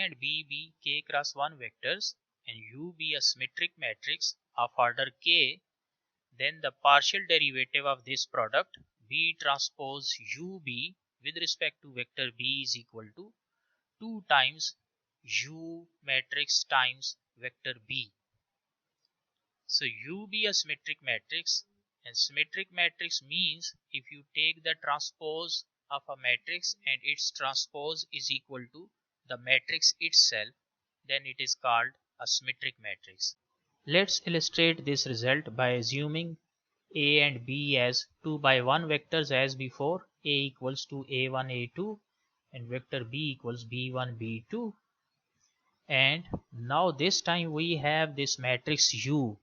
and B be k cross 1 vectors and U be a symmetric matrix of order k, then the partial derivative of this product B transpose UB with respect to vector B is equal to 2 times U matrix times vector B. So U be a symmetric matrix, and symmetric matrix means if you take the transpose of a matrix and its transpose is equal to the matrix itself, then it is called a symmetric matrix. Let's illustrate this result by assuming A and B as 2 by 1 vectors as before, A equals to A1, A2 and vector B equals B1, B2. And now this time we have this matrix U,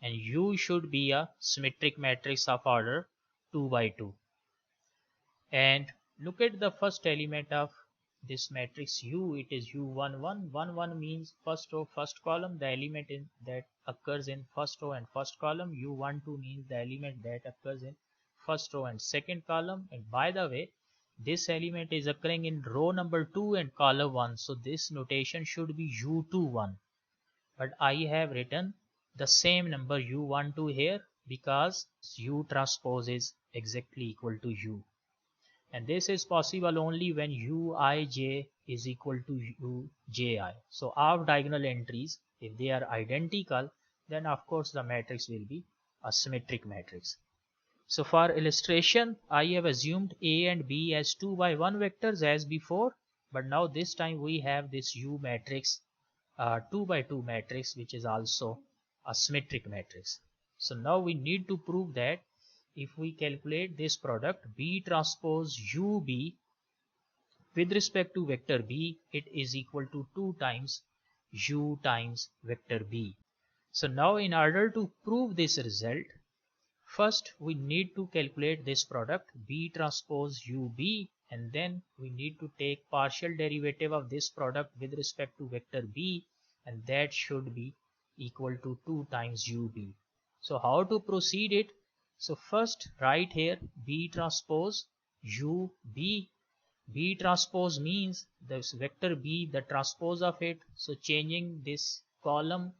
and U should be a symmetric matrix of order 2 by 2. And look at the first element of this matrix U, it is U11. 1 means first row, first column, the element that occurs in first row and first column. U12 means the element that occurs in first row and second column. And by the way, this element is occurring in row number 2 and column 1, so this notation should be U21. But I have written the same number U12 here because U transpose is exactly equal to U. And this is possible only when Uij is equal to Uji. So our diagonal entries, if they are identical, then of course the matrix will be a symmetric matrix. So for illustration, I have assumed A and B as 2 by 1 vectors as before, but now this time we have this U matrix, 2 by 2 matrix, which is also a symmetric matrix. So now we need to prove that if we calculate this product B transpose UB with respect to vector B, it is equal to 2 times U times vector B. So now in order to prove this result, first we need to calculate this product B transpose UB, and then we need to take partial derivative of this product with respect to vector B, and that should be equal to 2 times UB. So how to proceed it? So first write here B transpose UB. B transpose means this vector B, the transpose of it. So changing this column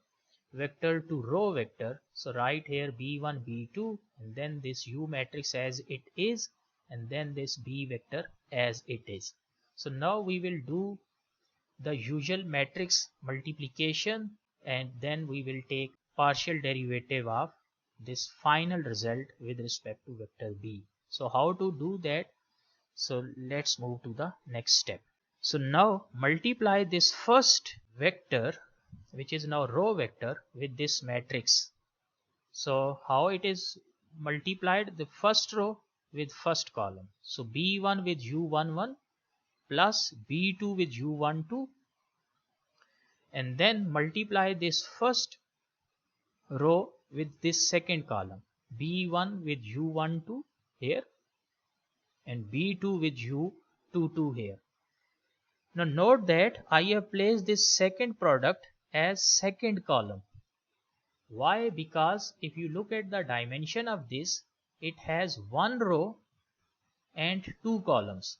vector to row vector. So write here B1, B2, and then this U matrix as it is, and then this B vector as it is. So now we will do the usual matrix multiplication, and then we will take partial derivative of this final result with respect to vector B. So how to do that? So let's move to the next step. So now multiply this first vector, which is now row vector, with this matrix. So how it is multiplied? The first row with first column. So B1 with U11 plus B2 with U12, and then multiply this first row with this second column, B1 with U12 here and B2 with U22 here. Now note that I have placed this second product as second column. Why? Because if you look at the dimension of this, it has 1 row and 2 columns.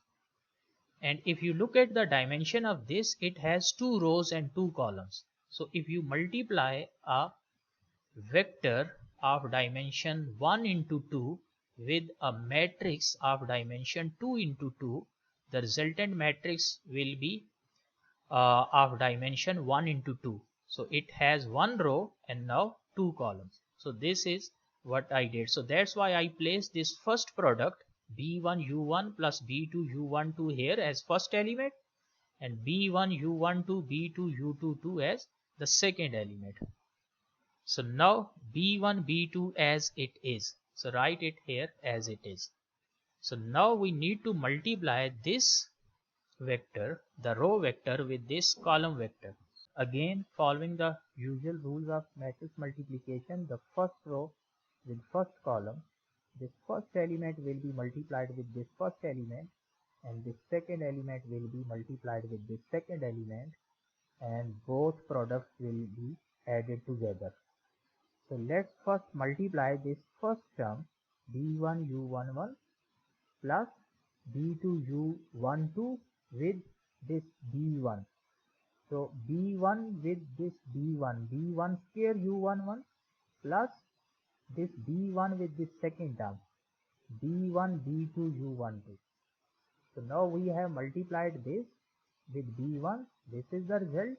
And if you look at the dimension of this, it has 2 rows and 2 columns. So if you multiply a vector of dimension 1 into 2 with a matrix of dimension 2 into 2, the resultant matrix will be of dimension 1 into 2. So it has 1 row and now 2 columns. So this is what I did. So that's why I placed this first product B1 U1 plus B2 U12 here as first element, and B1 U12 B2 U22 as the second element. So now B1 B2 as it is. So write it here as it is. So now we need to multiply this vector, the row vector, with this column vector. Again, following the usual rules of matrix multiplication, the first row with first column, this first element will be multiplied with this first element, and this second element will be multiplied with this second element, and both products will be added together. So let's first multiply this first term B1 U11 plus B2 U12 with this B1. So B1 with this B1 square U11 plus this B1 with this second term B1 B2 U12. So now we have multiplied this with B1. This is the result.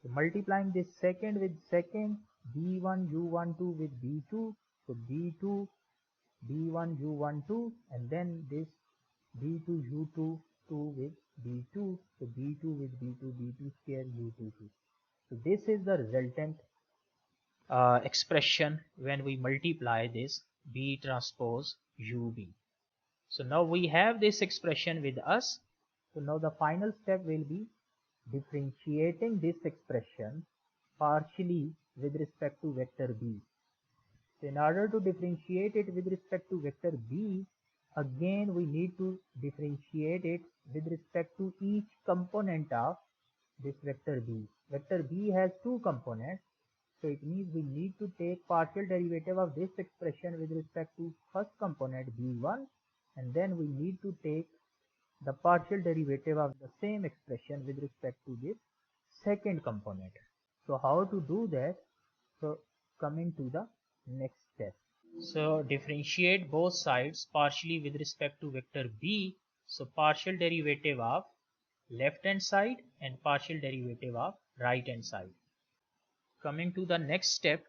So multiplying this second with second B1 U12 with B2. So B2 B1 U12 and then this B2 U22 with B2. So B2 with B2 B2 square U22. So this is the resultant expression when we multiply this B transpose UB. So now we have this expression with us. So now the final step will be differentiating this expression partially with respect to vector B. So in order to differentiate it with respect to vector B, again we need to differentiate it with respect to each component of this vector B. Vector B has two components, so it means we need to take partial derivative of this expression with respect to first component B1, and then we need to take the partial derivative of the same expression with respect to this second component. So how to do that? So coming to the next step. So differentiate both sides partially with respect to vector B. So partial derivative of left hand side and partial derivative of right hand side. Coming to the next step,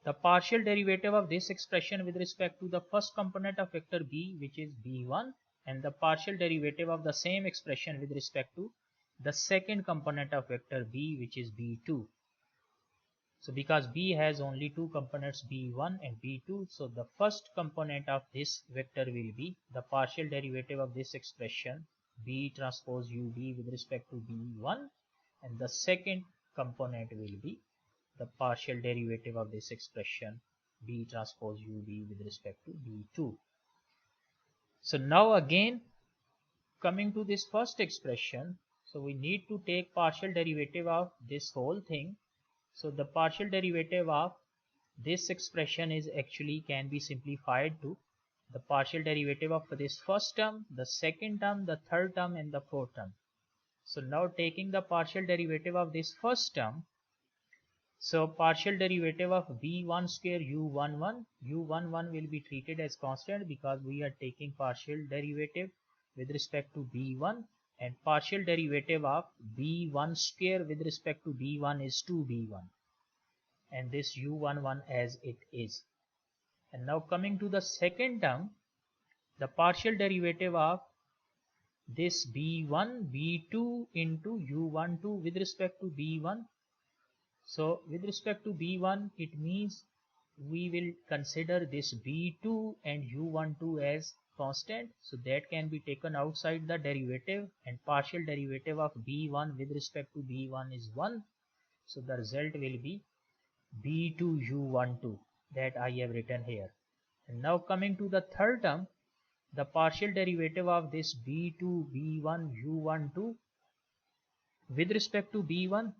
the partial derivative of this expression with respect to the first component of vector B, which is B1, and the partial derivative of the same expression with respect to the second component of vector B, which is B2. So because B has only two components B1 and B2, so the first component of this vector will be the partial derivative of this expression B transpose UB with respect to B1, and the second component will be the partial derivative of this expression B transpose UB with respect to B2. So now again coming to this first expression, so we need to take partial derivative of this whole thing. So the partial derivative of this expression is actually can be simplified to the partial derivative of this first term, the second term, the third term and the fourth term. So now taking the partial derivative of this first term, so partial derivative of B1 square U11 will be treated as constant because we are taking partial derivative with respect to B1, and partial derivative of B1 square with respect to B1 is 2B1, and this U11 as it is. And now coming to the second term, the partial derivative of this B1 B2 into U12 with respect to B1. So with respect to B1, it means we will consider this B2 and U12 as constant, so that can be taken outside the derivative, and partial derivative of B1 with respect to B1 is 1, so the result will be B2 U12 that I have written here. And now coming to the third term, the partial derivative of this B2 B1 U12 with respect to B1.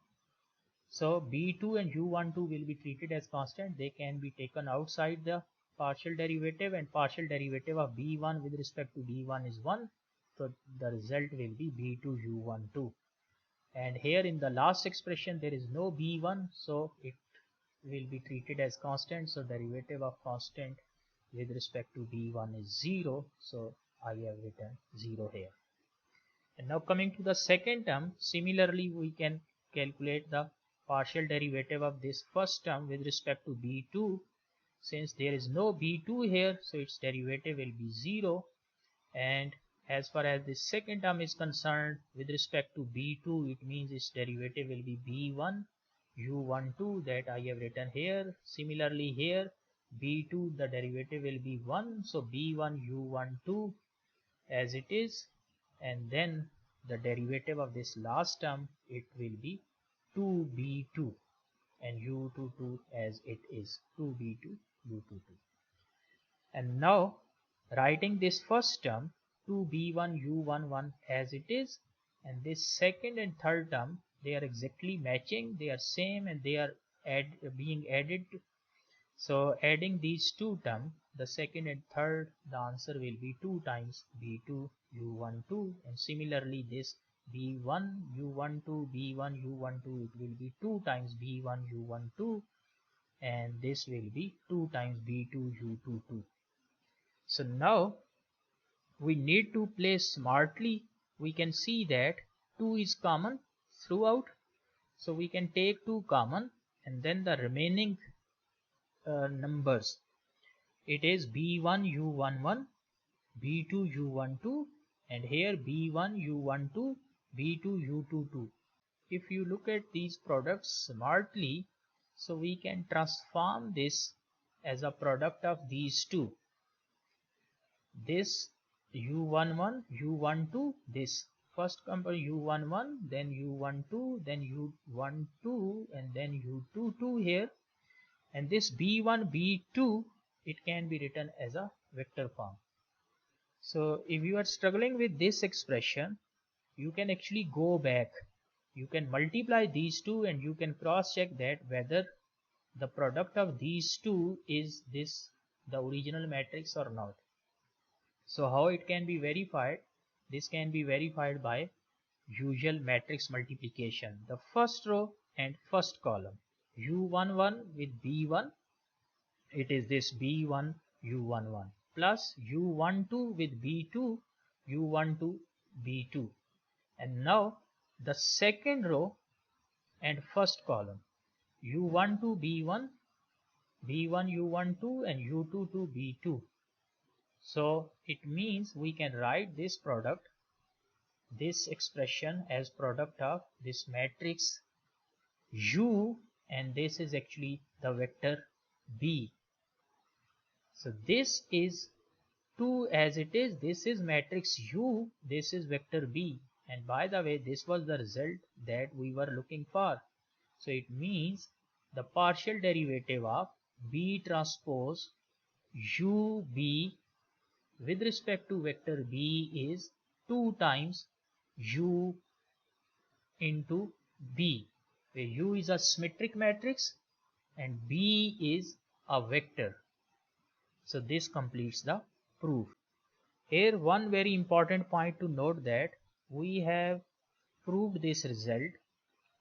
So B2 and U12 will be treated as constant. They can be taken outside the partial derivative, and partial derivative of B1 with respect to B1 is 1. So the result will be B2 U12. And here in the last expression there is no B1, so it will be treated as constant. So derivative of constant with respect to B1 is 0. So I have written 0 here. And now coming to the second term, similarly we can calculate the partial derivative of this first term with respect to B2. Since there is no B2 here, so its derivative will be 0. And as far as the second term is concerned, with respect to B2, it means its derivative will be B1 U12 that I have written here. Similarly here, B2 the derivative will be 1, so B1 U12 as it is, and then the derivative of this last term, it will be 2B2 and U22 as it is, 2B2 U22. And now writing this first term 2B1 U11 as it is, and this second and third term, they are exactly matching, they are same, and they are being added. So adding these two terms, the second and third, the answer will be 2 times B2 U12, and similarly this b1 u12 b1 u12, it will be 2 times b1 u12, and this will be 2 times b2 u22. So now we need to place smartly. We can see that 2 is common throughout, so we can take 2 common, and then the remaining numbers, it is b1 u11 b2 u12, and here b1 u12 b2 u22. If you look at these products smartly, so we can transform this as a product of these two, this u11 u12, this first compare u11, then u12, then u12, and then u22 here, and this b1 b2, it can be written as a vector form. So if you are struggling with this expression, you can actually go back, you can multiply these two, and you can cross check that whether the product of these two is this the original matrix or not. So how it can be verified? This can be verified by usual matrix multiplication. The first row and first column, u11 with b1, it is this b1 u11, plus u12 with b2 u12 b2. And now the second row and first column, u12 b1 b1 u12 and u22 b2. So it means we can write this product, this expression, as product of this matrix U, and this is actually the vector B. So this is 2 as it is, this is matrix U, this is vector B, and by the way, this was the result that we were looking for. So it means the partial derivative of B transpose UB with respect to vector B is 2 times U into B, where U is a symmetric matrix and B is a vector. So this completes the proof. Here one very important point to note, that we have proved this result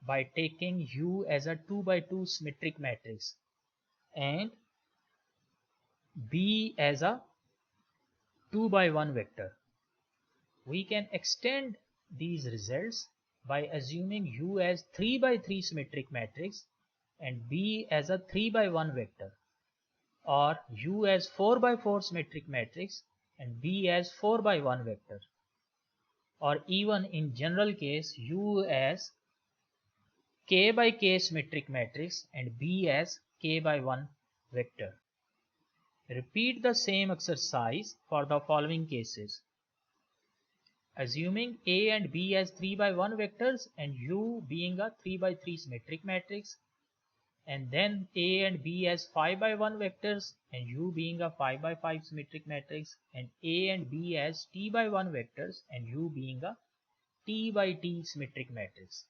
by taking U as a 2 by 2 symmetric matrix and B as a 2 by 1 vector. We can extend these results by assuming U as 3 by 3 symmetric matrix and B as a 3 by 1 vector, or U as 4 by 4 symmetric matrix and B as 4 by 1 vector, or even in general case U as K by K symmetric matrix and B as K by 1 vector. Repeat the same exercise for the following cases. Assuming A and B as 3 by 1 vectors and U being a 3 by 3 symmetric matrix, and then A and B as 5 by 1 vectors and U being a 5 by 5 symmetric matrix, and A and B as T by 1 vectors and U being a T by T symmetric matrix.